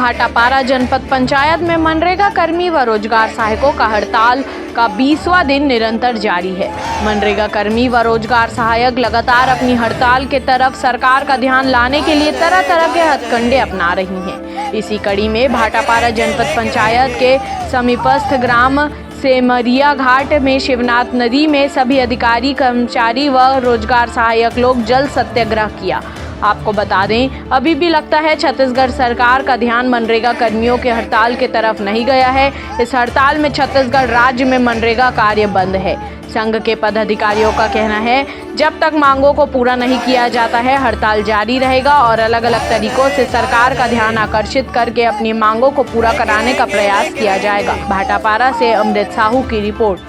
भाटापारा जनपद पंचायत में मनरेगा कर्मी व रोजगार सहायकों का हड़ताल का 20वां दिन निरंतर जारी है। मनरेगा कर्मी व रोजगार सहायक लगातार अपनी हड़ताल के तरफ सरकार का ध्यान लाने के लिए तरह तरह के हथकंडे अपना रही हैं। इसी कड़ी में भाटापारा जनपद पंचायत के समीपस्थ ग्राम सेमरिया घाट में शिवनाथ नदी में सभी अधिकारी, कर्मचारी व रोजगार सहायक लोग जल सत्याग्रह किया। आपको बता दें, अभी भी लगता है छत्तीसगढ़ सरकार का ध्यान मनरेगा कर्मियों के हड़ताल के तरफ नहीं गया है। इस हड़ताल में छत्तीसगढ़ राज्य में मनरेगा कार्य बंद है। संघ के पदाधिकारियों का कहना है, जब तक मांगों को पूरा नहीं किया जाता है हड़ताल जारी रहेगा और अलग अलग तरीकों से सरकार का ध्यान आकर्षित करके अपनी मांगों को पूरा कराने का प्रयास किया जाएगा। भाटापारा से अमृत साहू की रिपोर्ट।